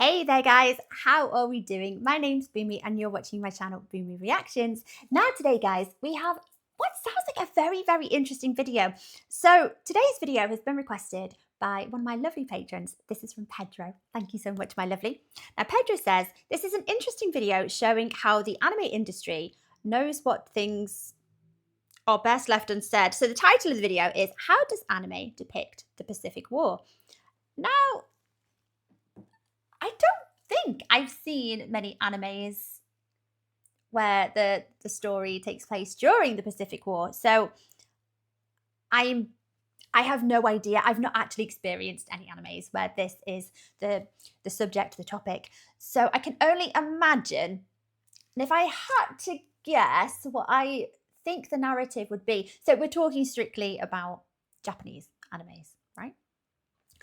Hey there guys, how are we doing? My name's Boomy and you're watching my channel Boomy Reactions. Now today guys, we have what sounds like a very interesting video. So today's video has been requested by one of my lovely patrons. This is from Pedro. Thank you so much, my lovely. Now Pedro says, this is an interesting video showing how the anime industry knows what things are best left unsaid. So the title of the video is, how does anime depict the Pacific War? Now, I don't think I've seen many animes where the story takes place during the Pacific War. So I have no idea. I've not actually experienced any animes where this is the subject, the topic. So I can only imagine. And if I had to guess what I think the narrative would be. So we're talking strictly about Japanese animes, right?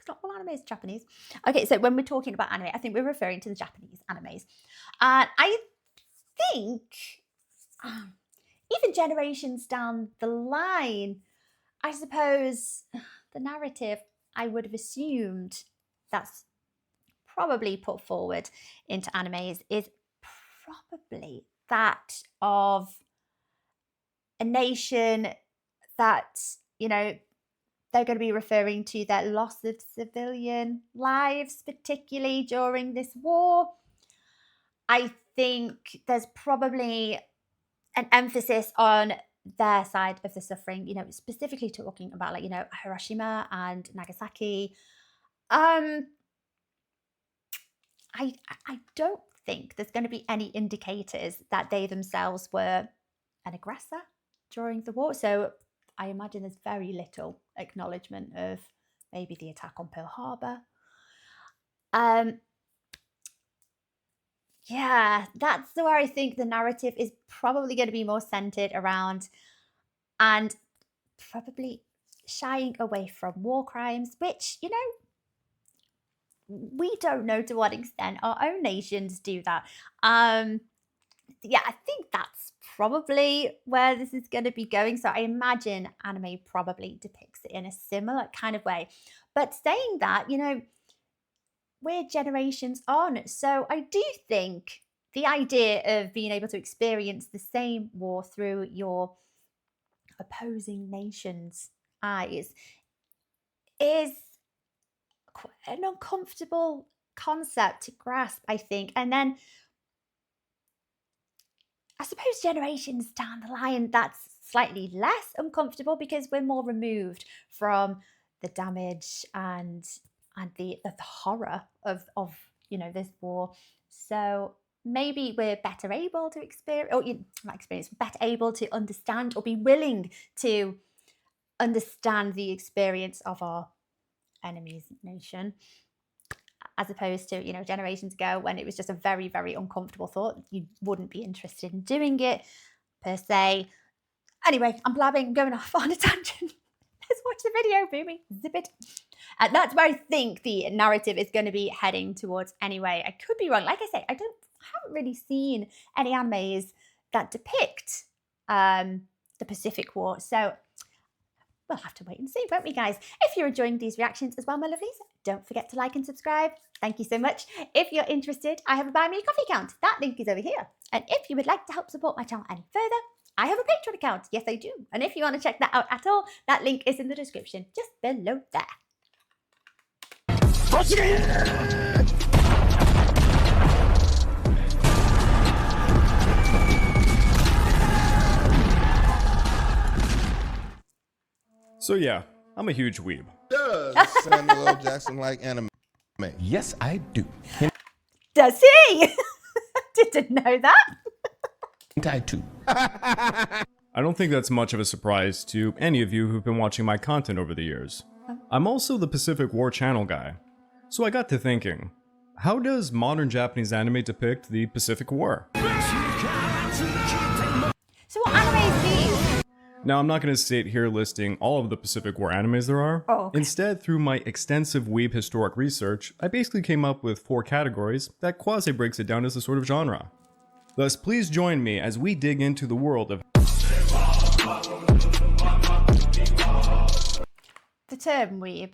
Not all anime is Japanese. Okay, so when we're talking about anime, I think we're referring to the Japanese animes. And I think even generations down the line, I suppose the narrative I would have assumed that's probably put forward into animes is probably that of a nation that, they're going to be referring to their loss of civilian lives, particularly during this war. I think there's probably an emphasis on their side of the suffering, specifically talking about Hiroshima and Nagasaki. I don't think there's going to be any indicators that they themselves were an aggressor during the war. So I imagine there's very little acknowledgement of maybe the attack on Pearl Harbor. Yeah, that's where I think the narrative is probably going to be more centered around, and probably shying away from war crimes, which, we don't know to what extent our own nations do that. Yeah, I think that's probably where this is going to be going. So I imagine anime probably depicts it in a similar kind of way. But saying that, we're generations on. So I do think the idea of being able to experience the same war through your opposing nation's eyes is quite an uncomfortable concept to grasp, I think. And then I suppose generations down the line, that's slightly less uncomfortable because we're more removed from the damage and the horror of this war. So maybe we're better able to better able to understand or be willing to understand the experience of our enemy's nation, as opposed to, generations ago when it was just a very uncomfortable thought. You wouldn't be interested in doing it per se. Anyway, I'm blabbing, I'm going off on a tangent. Let's watch the video, Boomy. Zip it. And that's where I think the narrative is going to be heading towards anyway. I could be wrong. Like I say, I haven't really seen any animes that depict the Pacific War. So we'll have to wait and see, won't we, guys? If you're enjoying these reactions as well, my lovelies, don't forget to like and subscribe. Thank you so much. If you're interested, I have a Buy Me a Coffee account. That link is over here. And if you would like to help support my channel any further, I have a Patreon account. Yes, I do. And if you want to check that out at all, that link is in the description just below there. So yeah, I'm a huge weeb. Does Samuel L. Jackson like anime? Yes, I do. Does he? Didn't know that. I too. I don't think that's much of a surprise to any of you who've been watching my content over the years. I'm also the Pacific War channel guy. So I got to thinking, how does modern Japanese anime depict the Pacific War? So what animes do you? Now, I'm not going to sit here listing all of the Pacific War animes there are. Oh, okay. Instead, through my extensive weeb historic research, I basically came up with 4 categories that quasi breaks it down as a sort of genre. Thus, please join me as we dig into the world of... The term weeb,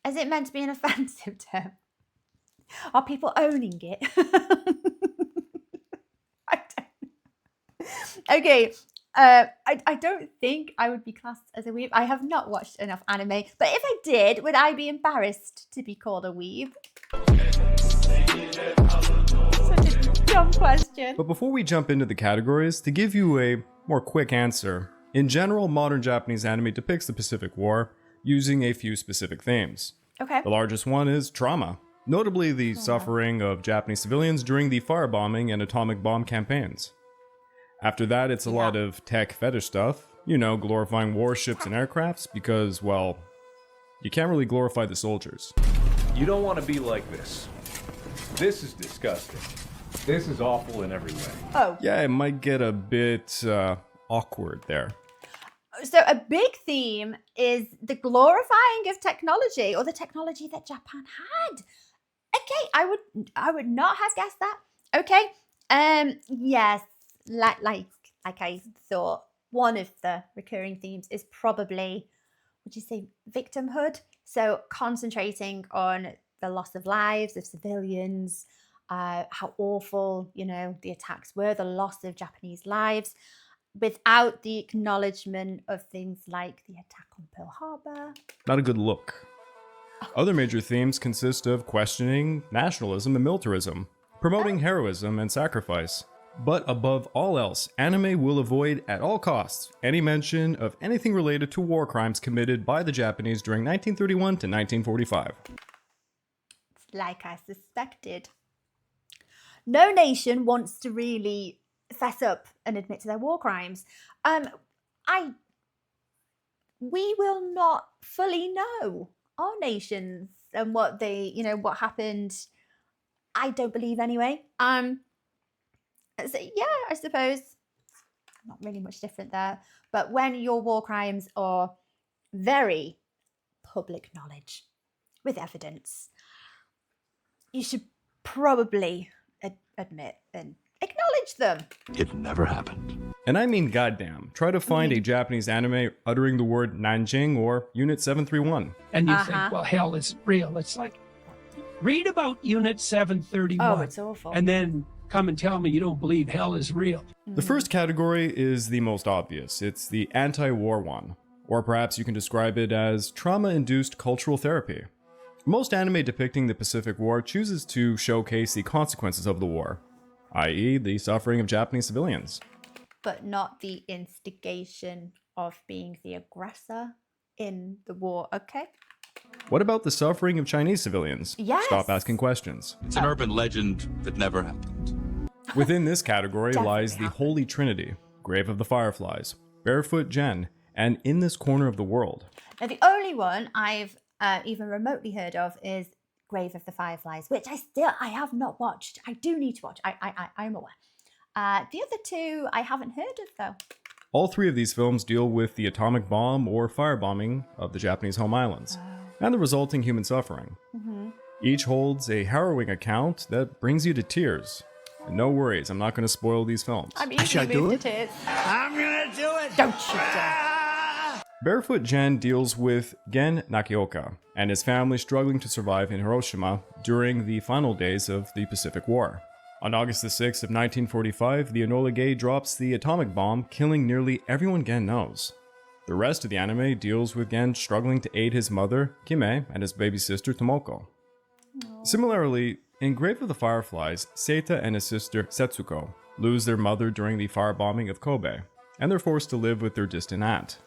is it meant to be an offensive term? Are people owning it? I don't. Okay. I don't think I would be classed as a weeb. I have not watched enough anime, but if I did, would I be embarrassed to be called a weeb? Such a dumb question. But before we jump into the categories, to give you a more quick answer, in general, modern Japanese anime depicts the Pacific War using a few specific themes. Okay. The largest one is trauma, notably the suffering of Japanese civilians during the firebombing and atomic bomb campaigns. After that, it's a lot of tech fetish stuff, you know, glorifying warships and aircrafts because, well, you can't really glorify the soldiers. You don't want to be like this. This is disgusting. This is awful in every way. Oh. Yeah, it might get a bit awkward there. So a big theme is the glorifying of technology, or the technology that Japan had. Okay, I would not have guessed that. Okay. Yes. Like I thought, one of the recurring themes is probably, would you say, victimhood? So concentrating on the loss of lives of civilians, how awful, you know, the attacks were, the loss of Japanese lives, without the acknowledgement of things like the attack on Pearl Harbor. Not a good look. Other major themes consist of questioning nationalism and militarism, promoting heroism and sacrifice. But above all else, anime will avoid at all costs any mention of anything related to war crimes committed by the Japanese during 1931 to 1945. Like I suspected. No nation wants to really fess up and admit to their war crimes. We will not fully know our nations and what they, you know, what happened. I don't believe anyway. So yeah, I suppose not really much different there. But when your war crimes are very public knowledge with evidence, you should probably admit and acknowledge them. It never happened. And I mean goddamn, try to find a Japanese anime uttering the word Nanjing or Unit 731. And you think, well, hell is real. It's like, read about Unit 731. Oh, it's awful. And then come and tell me you don't believe hell is real. The first category is the most obvious. It's the anti-war one. Or perhaps you can describe it as trauma-induced cultural therapy. Most anime depicting the Pacific War chooses to showcase the consequences of the war, i.e. the suffering of Japanese civilians. But not the instigation of being the aggressor in the war, okay? What about the suffering of Chinese civilians? Yes. Stop asking questions. It's an urban legend that never happened. Within this category lies the Holy Trinity, Grave of the Fireflies, Barefoot Gen, and In This Corner of the World. Now, the only one I've even remotely heard of is Grave of the Fireflies, which I have not watched. I do need to watch. I'm aware. The other two I haven't heard of, though. All three of these films deal with the atomic bomb or firebombing of the Japanese home islands, and the resulting human suffering. Each holds a harrowing account that brings you to tears. And no worries, I'm not going to spoil these films. I'm easily moved to tears. I'm gonna do it! Don't you dare. Barefoot Gen deals with Gen Nakioka and his family struggling to survive in Hiroshima during the final days of the Pacific War. On August the 6th of 1945, the Enola Gay drops the atomic bomb, killing nearly everyone Gen knows. The rest of the anime deals with Gen struggling to aid his mother, Kime, and his baby sister, Tomoko. Similarly, in Grave of the Fireflies, Seita and his sister, Setsuko, lose their mother during the firebombing of Kobe, and they're forced to live with their distant aunt.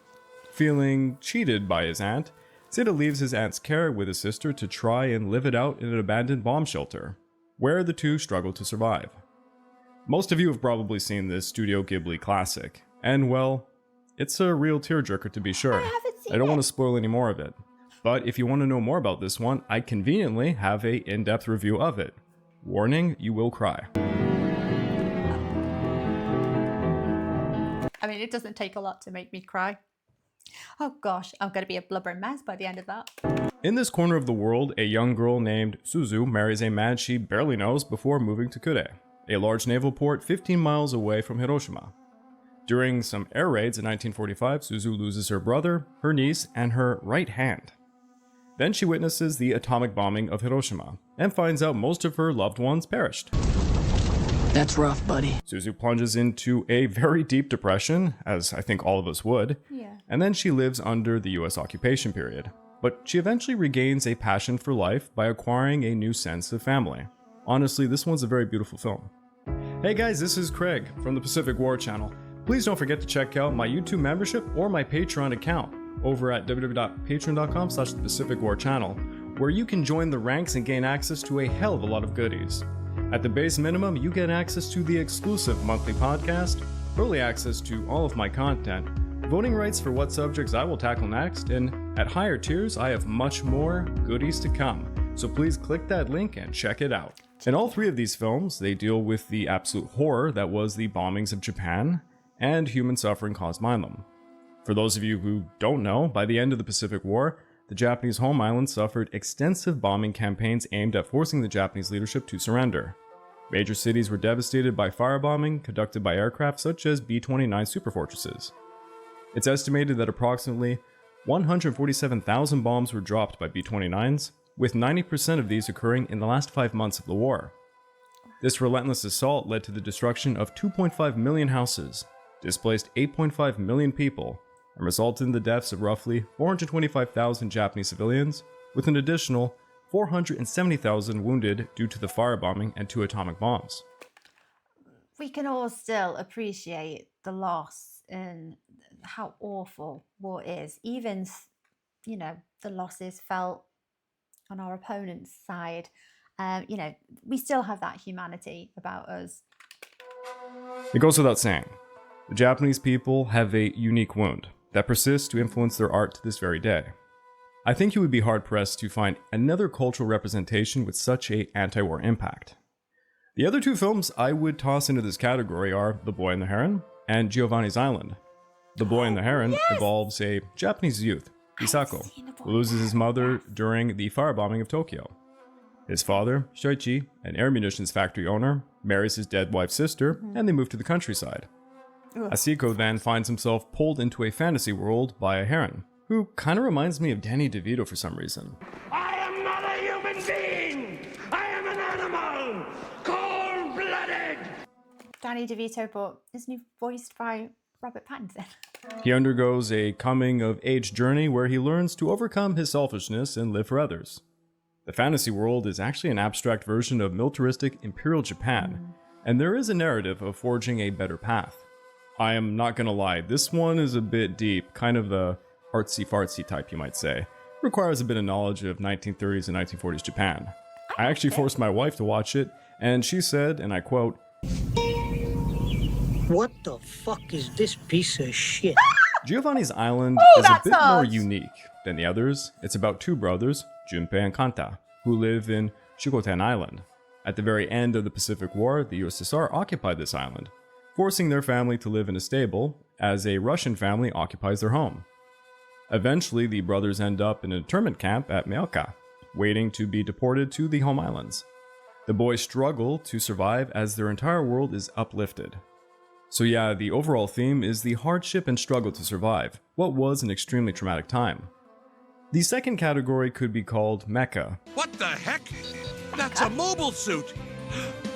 Feeling cheated by his aunt, Seita leaves his aunt's care with his sister to try and live it out in an abandoned bomb shelter, where the two struggle to survive. Most of you have probably seen this Studio Ghibli classic, and well, it's a real tearjerker to be sure. I don't want to spoil any more of it. But if you want to know more about this one, I conveniently have a in-depth review of it. Warning, you will cry. I mean, it doesn't take a lot to make me cry. Oh gosh, I'm going to be a blubbering mess by the end of that. In this corner of the world, a young girl named Suzu marries a man she barely knows before moving to Kure, a large naval port 15 miles away from Hiroshima. During some air raids in 1945, Suzu loses her brother, her niece, and her right hand. Then she witnesses the atomic bombing of Hiroshima and finds out most of her loved ones perished. That's rough, buddy. Suzu plunges into a very deep depression, as I think all of us would, and then she lives under the US occupation period. But she eventually regains a passion for life by acquiring a new sense of family. Honestly, this one's a very beautiful film. Hey guys, this is Craig from the Pacific War Channel. Please don't forget to check out my YouTube membership or my Patreon account over at www.patreon.com/thepacificwarchannel, where you can join the ranks and gain access to a hell of a lot of goodies. At the base minimum, you get access to the exclusive monthly podcast, early access to all of my content, voting rights for what subjects I will tackle next, and at higher tiers, I have much more goodies to come. So please click that link and check it out. In all three of these films, they deal with the absolute horror that was the bombings of Japan and human suffering caused by them. For those of you who don't know, by the end of the Pacific War, the Japanese home island suffered extensive bombing campaigns aimed at forcing the Japanese leadership to surrender. Major cities were devastated by firebombing conducted by aircraft such as B-29 superfortresses. It's estimated that approximately 147,000 bombs were dropped by B-29s, with 90% of these occurring in the last 5 months of the war. This relentless assault led to the destruction of 2.5 million houses, displaced 8.5 million people, and resulted in the deaths of roughly 425,000 Japanese civilians, with an additional 470,000 wounded due to the firebombing and 2 atomic bombs. We can all still appreciate the loss and how awful war is. Even, the losses felt on our opponent's side. We still have that humanity about us. It goes without saying, the Japanese people have a unique wound that persists to influence their art to this very day. I think you would be hard-pressed to find another cultural representation with such an anti-war impact. The other 2 films I would toss into this category are The Boy and the Heron and Giovanni's Island. The Boy and the Heron involves a Japanese youth, Hisako, who loses his mother during the firebombing of Tokyo. His father, Shoichi, an air munitions factory owner, marries his dead wife's sister, and they move to the countryside. Asiko then finds himself pulled into a fantasy world by a heron, who kind of reminds me of Danny DeVito for some reason. I am not a human being! I am an animal! Cold-blooded! Danny DeVito, but isn't he voiced by Robert Pattinson? He undergoes a coming-of-age journey where he learns to overcome his selfishness and live for others. The fantasy world is actually an abstract version of militaristic Imperial Japan, and there is a narrative of forging a better path. I am not gonna lie, this one is a bit deep, kind of the artsy-fartsy type, you might say. Requires a bit of knowledge of 1930s and 1940s Japan. I actually forced my wife to watch it, and she said, and I quote, What the fuck is this piece of shit? Giovanni's Island is a bit more unique than the others. It's about 2 brothers, Junpei and Kanta, who live in Shikoten Island. At the very end of the Pacific War, the USSR occupied this island, forcing their family to live in a stable as a Russian family occupies their home. Eventually, the brothers end up in an internment camp at mecha, waiting to be deported to the home islands. The boys struggle to survive as their entire world is uplifted. So yeah, the overall theme is the hardship and struggle to survive what was an extremely traumatic time. The second category could be called mecha. What the heck? That's a mobile suit!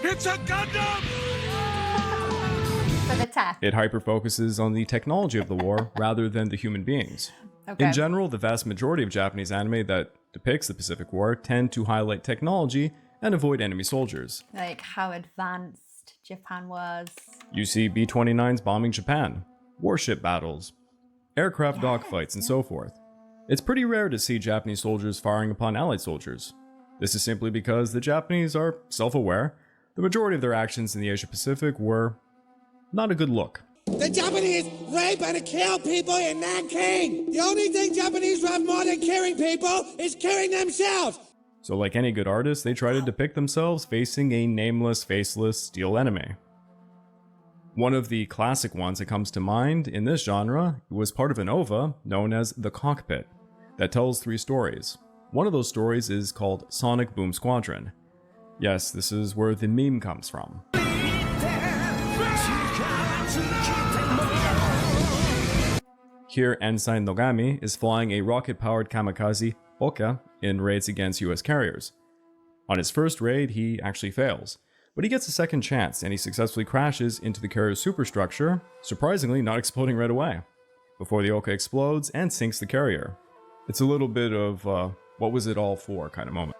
It's a Gundam! For the tech. It hyper-focuses on the technology of the war rather than the human beings. In general, the vast majority of Japanese anime that depicts the Pacific War tend to highlight technology and avoid enemy soldiers. Like how advanced Japan was. You see B-29s bombing Japan, warship battles, aircraft dogfights, and so forth. It's pretty rare to see Japanese soldiers firing upon Allied soldiers. This is simply because the Japanese are self-aware. The majority of their actions in the Asia-Pacific were not a good look. The Japanese rape and kill people in Nanking! The only thing Japanese love more than killing people is killing themselves! So like any good artist, they try to depict themselves facing a nameless, faceless, steel enemy. One of the classic ones that comes to mind in this genre was part of an OVA known as The Cockpit that tells 3 stories. One of those stories is called Sonic Boom Squadron. Yes, this is where the meme comes from. Here, Ensign Nogami is flying a rocket-powered kamikaze Oka in raids against US carriers. On his first raid, he actually fails, but he gets a second chance and he successfully crashes into the carrier's superstructure, surprisingly not exploding right away, before the Oka explodes and sinks the carrier. It's a little bit of what was it all for kind of moment.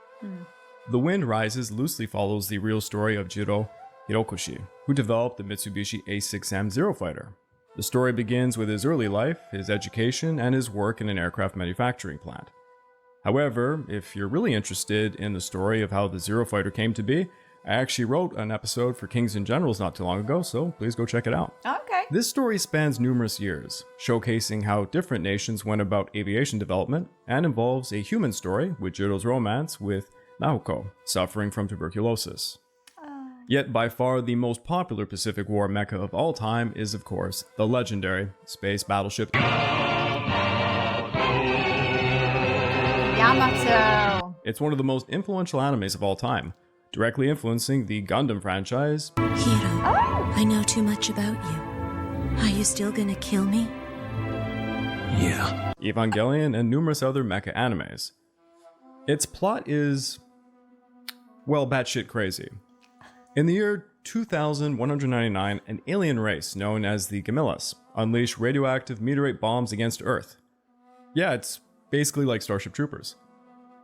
The Wind Rises loosely follows the real story of Jiro Hirokoshi, who developed the Mitsubishi A6M Zero Fighter. The story begins with his early life, his education, and his work in an aircraft manufacturing plant. However, if you're really interested in the story of how the Zero Fighter came to be, I actually wrote an episode for Kings and Generals not too long ago, so please go check it out. Okay. This story spans numerous years, showcasing how different nations went about aviation development, and involves a human story with Jiro's romance with Naoko, suffering from tuberculosis. Yet by far the most popular Pacific War mecha of all time is, of course, the legendary space battleship Yamato. It's one of the most influential animes of all time, directly influencing the Gundam franchise. Hiro, I know too much about you. Are you still gonna kill me? Yeah. Evangelion, and numerous other mecha animes. Its plot is, well, batshit crazy. In the year 2199, an alien race known as the Gamillas unleash radioactive meteorite bombs against Earth. Yeah, it's basically like Starship Troopers.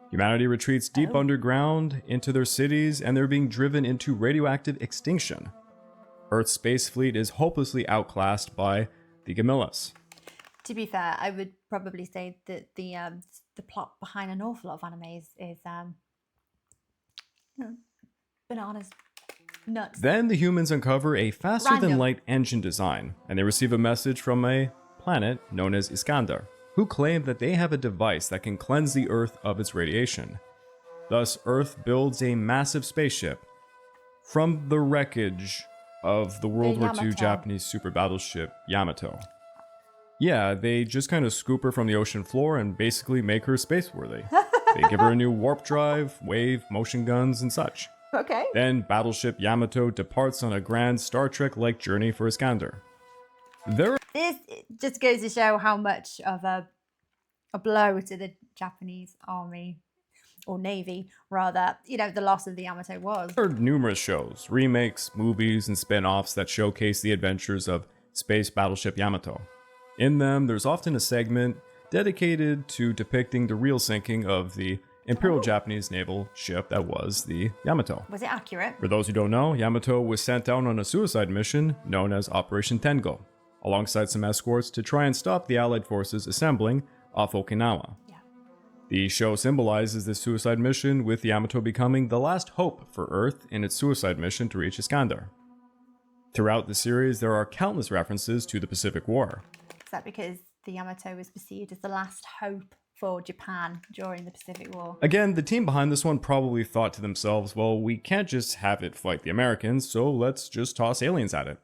Humanity retreats deep underground into their cities, and they're being driven into radioactive extinction. Earth's space fleet is hopelessly outclassed by the Gamillas. To be fair, I would probably say that the plot behind an awful lot of animes is bananas, nuts. Then the humans uncover a faster-than-light engine design, and they receive a message from a planet known as Iskandar, who claim that they have a device that can cleanse the Earth of its radiation. Thus, Earth builds a massive spaceship from the wreckage of the World War II Japanese super battleship Yamato. Yeah, they just kind of scoop her from the ocean floor and basically make her spaceworthy. They give her a new warp drive, wave, motion guns, and such. Okay. Then Battleship Yamato departs on a grand Star Trek-like journey for Iskandar. This just goes to show how much of a blow to the Japanese army, or navy rather, the loss of the Yamato was. There are numerous shows, remakes, movies, and spin-offs that showcase the adventures of Space Battleship Yamato. In them, there's often a segment dedicated to depicting the real sinking of the Imperial Japanese naval ship that was the Yamato. Was it accurate? For those who don't know, Yamato was sent out on a suicide mission known as Operation Tengo, alongside some escorts to try and stop the Allied forces assembling off Okinawa. Yeah. The show symbolizes this suicide mission, with Yamato becoming the last hope for Earth in its suicide mission to reach Iskandar. Throughout the series, there are countless references to the Pacific War. Is that because the Yamato was perceived as the last hope for Japan during the Pacific War? Again, the team behind this one probably thought to themselves, well, we can't just have it fight the Americans, so let's just toss aliens at it.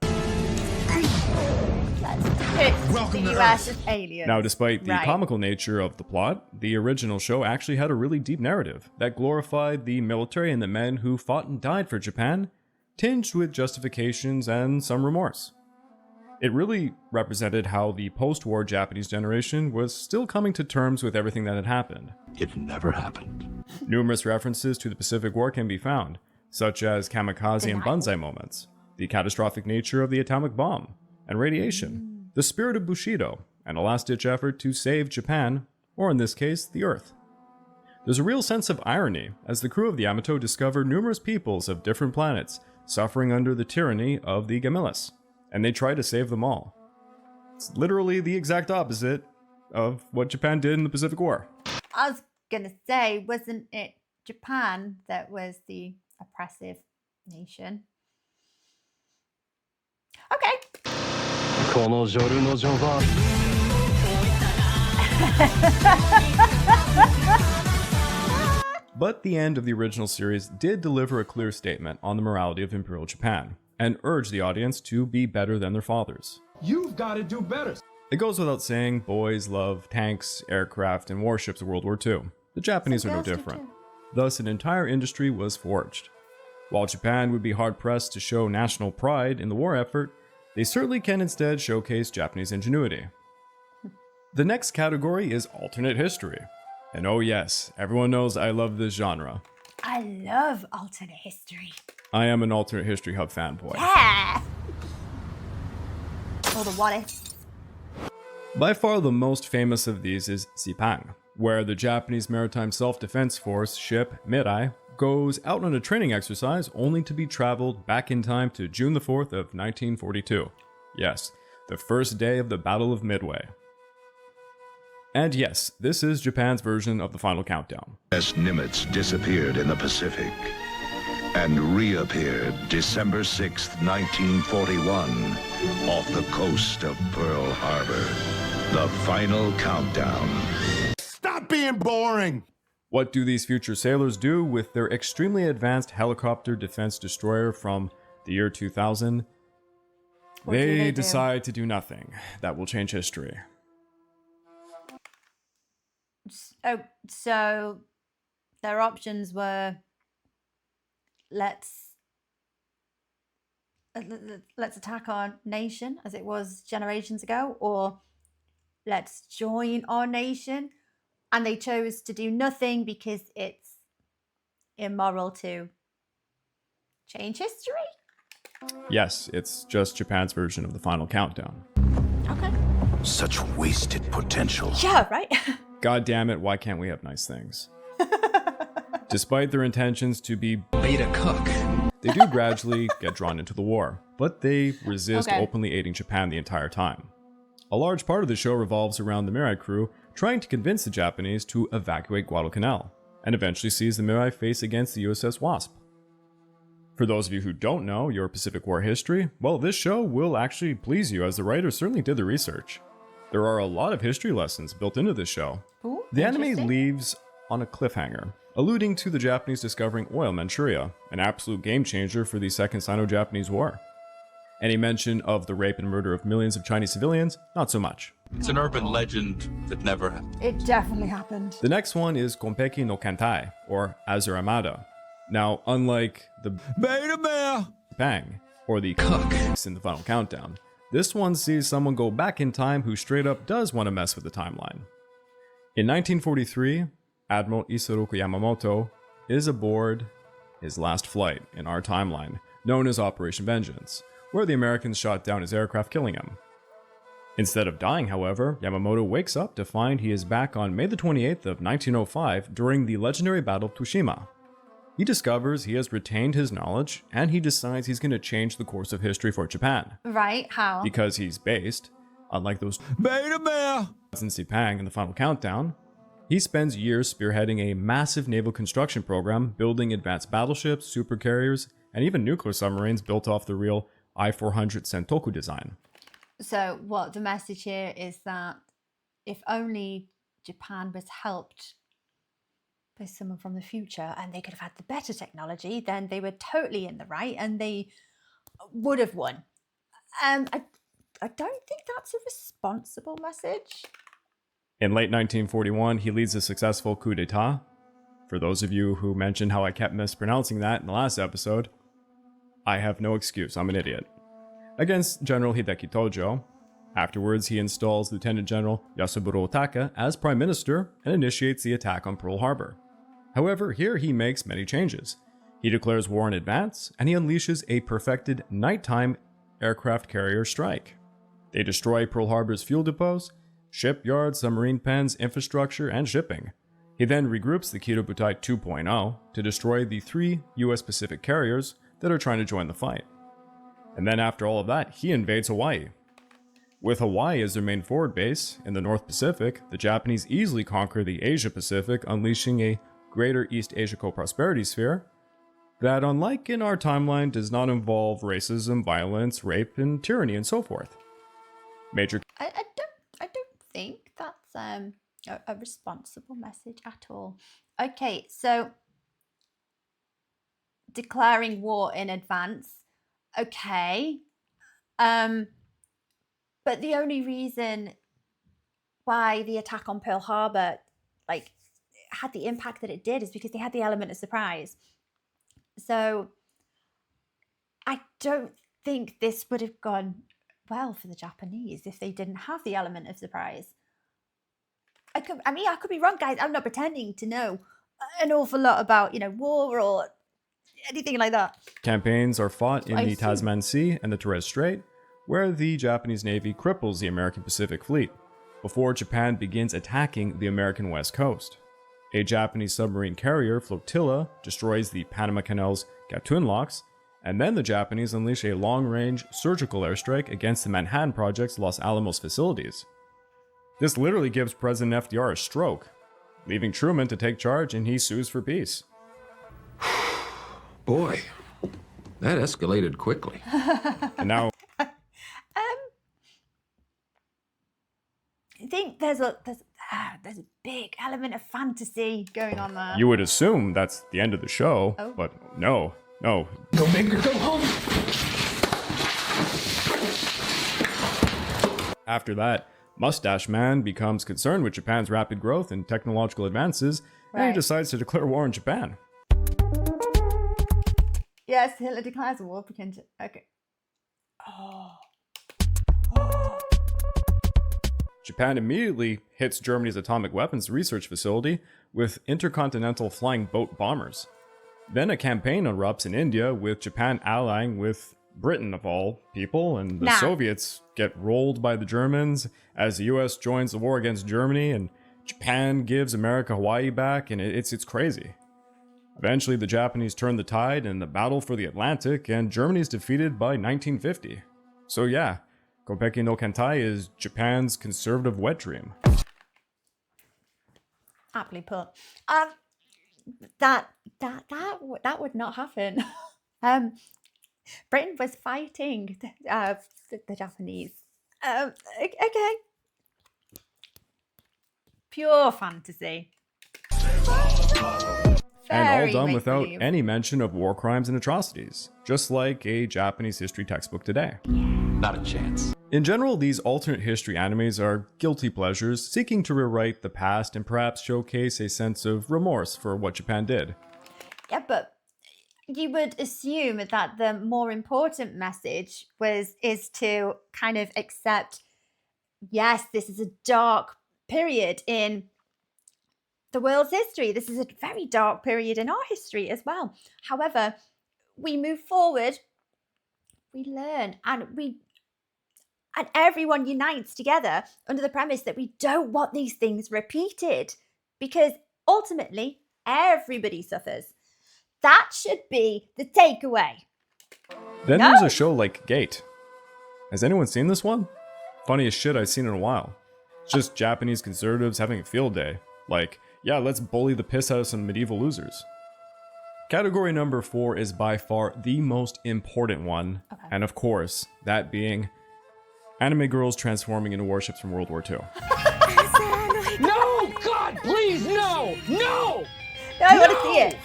Welcome to Earth. Aliens. Now, despite the comical nature of the plot, the original show actually had a really deep narrative that glorified the military and the men who fought and died for Japan, tinged with justifications and some remorse. It really represented how the post-war Japanese generation was still coming to terms with everything that had happened. It never happened. Numerous references to the Pacific War can be found, such as kamikaze and banzai moments, the catastrophic nature of the atomic bomb, and radiation, the spirit of Bushido, and a last-ditch effort to save Japan, or in this case, the Earth. There's a real sense of irony as the crew of the Yamato discover numerous peoples of different planets suffering under the tyranny of the Gamillas, and they try to save them all. It's literally the exact opposite of what Japan did in the Pacific War. I was gonna say, wasn't it Japan that was the oppressive nation? Okay. But the end of the original series did deliver a clear statement on the morality of Imperial Japan, and urge the audience to be better than their fathers. You've got to do better. It goes without saying, boys love tanks, aircraft, and warships of World War II. The Japanese are no different. Thus, an entire industry was forged. While Japan would be hard-pressed to show national pride in the war effort, they certainly can instead showcase Japanese ingenuity. The next category is alternate history. And oh yes, everyone knows I love this genre. I love alternate history. I am an alternate history hub fanboy. Yeah! All the what ifs. By far the most famous of these is Zipang, where the Japanese Maritime Self-Defense Force ship Mirai goes out on a training exercise only to be traveled back in time to June the 4th of 1942. Yes, the first day of the Battle of Midway. And yes, this is Japan's version of the final countdown. Nimitz disappeared in the Pacific and reappeared December 6th, 1941, off the coast of Pearl Harbor. The final countdown. Stop being boring! What do these future sailors do with their extremely advanced helicopter defense destroyer from the year 2000? They decide to do nothing. That will change history. Oh, so their options were let's attack our nation as it was generations ago, or let's join our nation. And they chose to do nothing because it's immoral to change history. Yes, it's just Japan's version of the final countdown. Okay. Such wasted potential. Yeah, right? God damn it, why can't we have nice things? Despite their intentions to be beta cook, they do gradually get drawn into the war, but they resist openly aiding Japan the entire time. A large part of the show revolves around the Mirai crew trying to convince the Japanese to evacuate Guadalcanal, and eventually sees the Mirai face against the USS Wasp. For those of you who don't know your Pacific War history, well, this show will actually please you, as the writers certainly did the research. There are a lot of history lessons built into this show. Ooh, the anime leaves on a cliffhanger, alluding to the Japanese discovering oil in Manchuria, an absolute game changer for the Second Sino-Japanese War. Any mention of the rape and murder of millions of Chinese civilians? Not so much. It's an urban legend that never happened. It definitely happened. The next one is Konpeki no Kantai, or Azuramada. Now, unlike the Beta Bear Bang, or the Cook in the final countdown, this one sees someone go back in time who straight up does want to mess with the timeline. In 1943, Admiral Isoroku Yamamoto is aboard his last flight in our timeline, known as Operation Vengeance, where the Americans shot down his aircraft, killing him. Instead of dying, however, Yamamoto wakes up to find he is back on May the 28th of 1905 during the legendary Battle of Tsushima. He discovers he has retained his knowledge, and he decides he's going to change the course of history for Japan. Right, how? Because he's based, unlike those Beta Bear in Sepang in the final countdown, he spends years spearheading a massive naval construction program, building advanced battleships, supercarriers, and even nuclear submarines built off the real I-400 Sentoku design. So what the message here is that if only Japan was helped by someone from the future and they could have had the better technology, then they were totally in the right and they would have won. I don't think that's a responsible message. In late 1941, he leads a successful coup d'etat. For those of you who mentioned how I kept mispronouncing that in the last episode, I have no excuse, I'm an idiot. Against General Hideki Tojo. Afterwards, he installs Lieutenant General Yasuburo Otaka as Prime Minister and initiates the attack on Pearl Harbor. However, here he makes many changes. He declares war in advance, and he unleashes a perfected nighttime aircraft carrier strike. They destroy Pearl Harbor's fuel depots, shipyards, submarine pens, infrastructure, and shipping. He then regroups the Kido Butai 2.0 to destroy the 3 US Pacific carriers that are trying to join the fight. And then after all of that, he invades Hawaii. With Hawaii as their main forward base in the North Pacific, the Japanese easily conquer the Asia Pacific, unleashing a greater East Asia co-prosperity sphere that, unlike in our timeline, does not involve racism, violence, rape, and tyranny, and so forth. Major... I don't think that's a responsible message at all. Okay, so declaring war in advance. Okay. But the only reason why the attack on Pearl Harbor had the impact that it did is because they had the element of surprise. So I don't think this would have gone well for the Japanese if they didn't have the element of surprise. I could be wrong, guys. I'm not pretending to know an awful lot about, war or anything like that. Campaigns are fought in I the see. Tasman Sea and the Torres Strait, where the Japanese Navy cripples the American Pacific Fleet, before Japan begins attacking the American West Coast. A Japanese submarine carrier flotilla destroys the Panama Canal's Gatun locks, and then the Japanese unleash a long-range surgical airstrike against the Manhattan Project's Los Alamos facilities. This literally gives President FDR a stroke, leaving Truman to take charge, and he sues for peace. Boy, that escalated quickly. And now... I think there's a big element of fantasy going on there. You would assume that's the end of the show, but no. Go big or go home. After that, Mustache Man becomes concerned with Japan's rapid growth and technological advances, and he decides to declare war on Japan. Yes, Hitler declares war against... Okay. Oh. Japan immediately hits Germany's atomic weapons research facility with intercontinental flying boat bombers. Then a campaign erupts in India, with Japan allying with Britain of all people, and the Soviets get rolled by the Germans as the US joins the war against Germany, and Japan gives America Hawaii back, and it's crazy. Eventually, the Japanese turn the tide in the battle for the Atlantic, and Germany is defeated by 1950. So yeah, Kopeki no Kentai is Japan's conservative wet dream. Aptly put. That would not happen. Britain was fighting the Japanese. Okay. Pure fantasy. And all done without any mention of war crimes and atrocities, just like a Japanese history textbook today. Not a chance. In general, these alternate history animes are guilty pleasures seeking to rewrite the past and perhaps showcase a sense of remorse for what Japan did. Yeah, but you would assume that the more important message is to kind of accept, yes, this is a dark period in the world's history. This is a very dark period in our history as well. However, we move forward, we learn, and everyone unites together under the premise that we don't want these things repeated, because ultimately everybody suffers. That should be the takeaway. Then there's a show like Gate. Has anyone seen this one? Funniest shit I've seen in a while. It's just Japanese conservatives having a field day. Like, yeah, let's bully the piss out of some medieval losers. Category number 4 is by far the most important one, and of course, that being anime girls transforming into warships from World War II. No! God, please, no! No! I want to see it.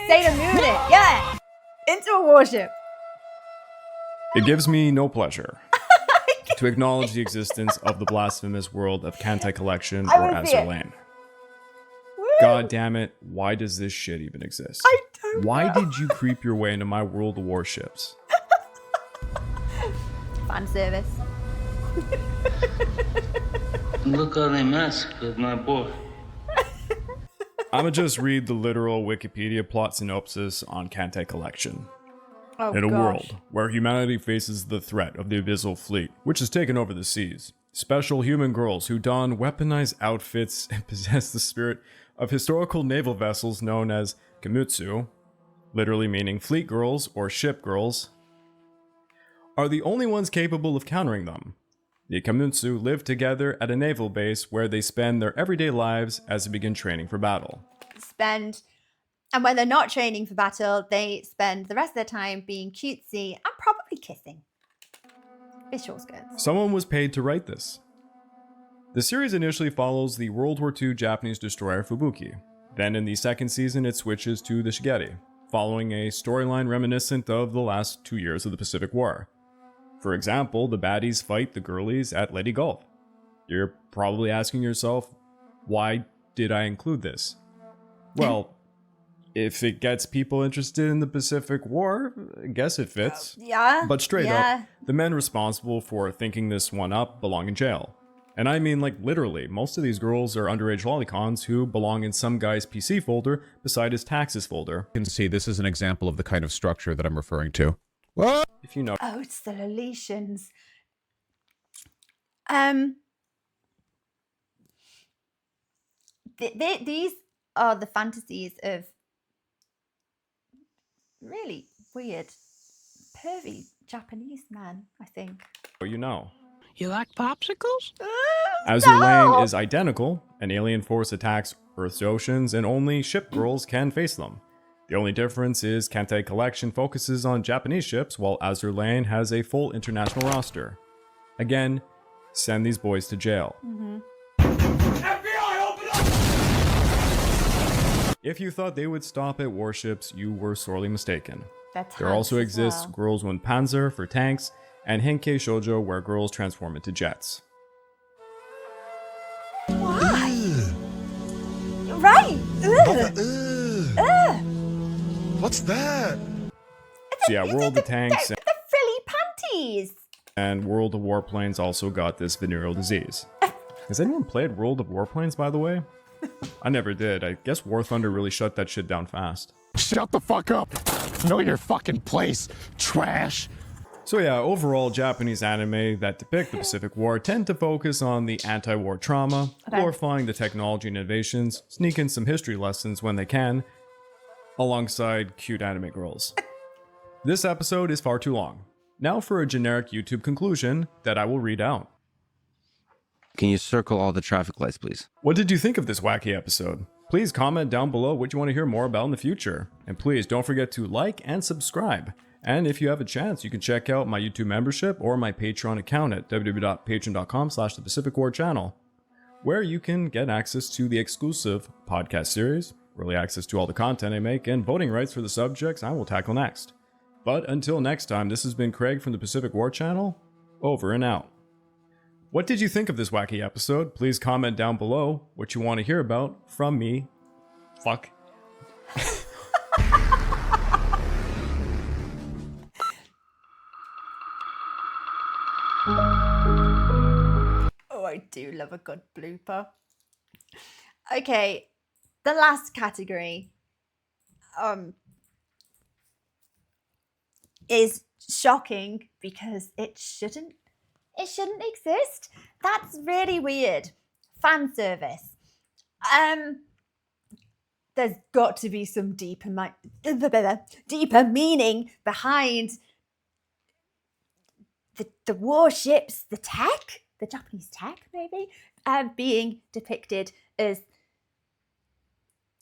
Sailor Moon it. Yeah. Into a warship. It gives me no pleasure to acknowledge the existence of the blasphemous world of Kantai Collection or Azur Lane. God damn it, why does this shit even exist? I don't Why know. did you creep your way into my world of warships? Fan service. Look how they mess with my boy. I'ma just read the literal Wikipedia plot synopsis on Kantai Collection. Oh, In a gosh. world where humanity faces the threat of the Abyssal Fleet, which has taken over the seas, special human girls who don weaponized outfits and possess the spirit of historical naval vessels known as Kamutsu, literally meaning fleet girls or ship girls, are the only ones capable of countering them. The Kamutsu live together at a naval base where they spend their everyday lives as they begin training for battle. And when they're not training for battle, they spend the rest of their time being cutesy and probably kissing. With short skirts. Someone was paid to write this. The series initially follows the World War II Japanese destroyer Fubuki. Then in the second season it switches to the Shigeri, following a storyline reminiscent of the last 2 years of the Pacific War. For example, the baddies fight the girlies at Leyte Gulf. You're probably asking yourself, why did I include this? Well, if it gets people interested in the Pacific War, I guess it fits. Yeah. But straight yeah. up, the men responsible for thinking this one up belong in jail. And I mean like literally, most of these girls are underage lolicons who belong in some guy's PC folder beside his taxes folder. You can see this is an example of the kind of structure that I'm referring to. What? If you know. Oh, it's the Loletians. These are the fantasies of really weird, pervy Japanese men, I think. You know. You like popsicles? Azur Lane is identical. An alien force attacks Earth's oceans, and only ship girls can face them. The only difference is Kentei Collection focuses on Japanese ships, while Azur Lane has a full international roster. Again, send these boys to jail. FBI, open up! If you thought they would stop at warships, you were sorely mistaken. There tanks also as exists well. Girls One Panzer for tanks, and Henkei Shoujo where girls transform into jets. Why? Right. What's that? So yeah, World of Tanks The frilly panties. and World of Warplanes also got this venereal disease. Has anyone played World of Warplanes, by the way? I never did. I guess War Thunder really shut that shit down fast. Shut the fuck up! Know your fucking place, trash! So yeah, overall, Japanese anime that depict the Pacific War tend to focus on the anti-war trauma, glorifying the technology and innovations, sneak in some history lessons when they can, alongside cute anime girls. This episode is far too long. Now for a generic YouTube conclusion that I will read out. Can you circle all the traffic lights, please? What did you think of this wacky episode? Please comment down below what you want to hear more about in the future. And please don't forget to like and subscribe. And if you have a chance, you can check out my YouTube membership or my Patreon account at www.patreon.com/thepacificwarchannel, where you can get access to the exclusive podcast series, early access to all the content I make, and voting rights for the subjects I will tackle next. But until next time, this has been Craig from the Pacific War Channel, over and out. What did you think of this wacky episode? Please comment down below what you want to hear about from me. Fuck. Oh, I do love a good blooper. Okay, the last category is shocking because it shouldn't exist. That's really weird. Fan service. There's got to be some deeper meaning behind the warships, the tech, the Japanese tech maybe, being depicted as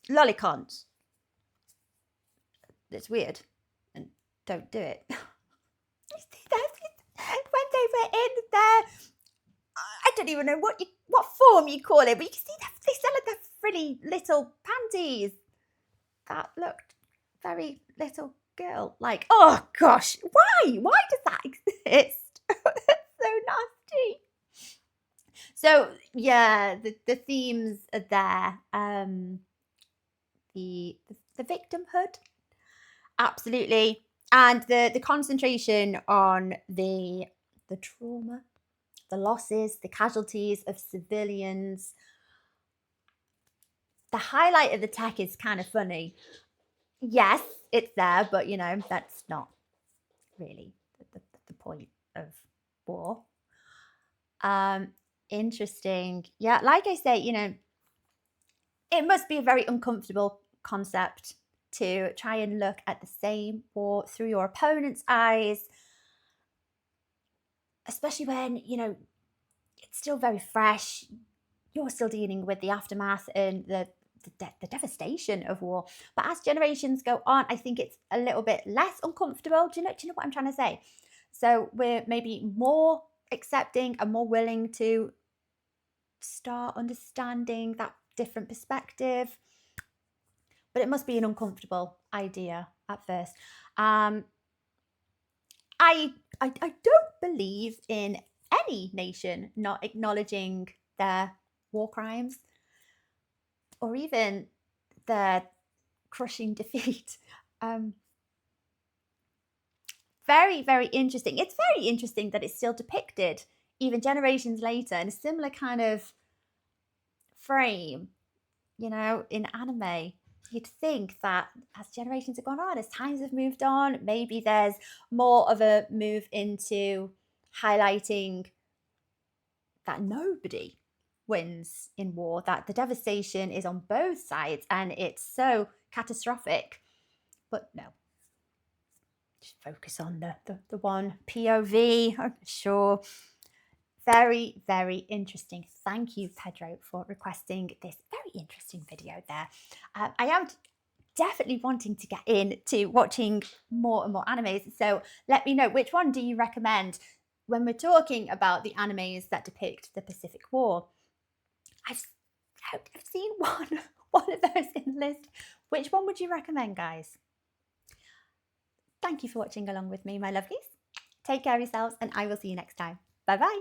lolicons. It's weird, and don't do it. You see that? When they were in there, I don't even know what form you call it, but you can see that they still had their frilly little panties. That looked very little girl like. Oh gosh, why does that exist? That's so nasty. So yeah, the themes are there. The victimhood, absolutely, and the concentration on the trauma, the losses, the casualties of civilians. The highlight of the tech is kind of funny. Yes, it's there, but you know, that's not really the point of war. Interesting. Yeah, like I say, you know, it must be a very uncomfortable concept to try and look at the same war through your opponent's eyes, especially when, you know, it's still very fresh. You're still dealing with the aftermath and the devastation of war. But as generations go on, I think it's a little bit less uncomfortable. Do you know what I'm trying to say? So we're maybe more accepting and more willing to start understanding that different perspective. But it must be an uncomfortable idea at first. I don't believe in any nation not acknowledging their war crimes or even their crushing defeat. Very, very interesting. It's very interesting that it's still depicted even generations later in a similar kind of frame, you know, in anime, you'd think that as generations have gone on, as times have moved on, maybe there's more of a move into highlighting that nobody wins in war, that the devastation is on both sides and it's so catastrophic. But no, just focus on the one POV. I'm sure. Very, very interesting. Thank you, Pedro, for requesting this very interesting video there. I am definitely wanting to get into watching more and more animes. So let me know, which one do you recommend when we're talking about the animes that depict the Pacific War? I've seen one of those in the list. Which one would you recommend, guys? Thank you for watching along with me, my lovelies. Take care of yourselves, and I will see you next time. Bye-bye.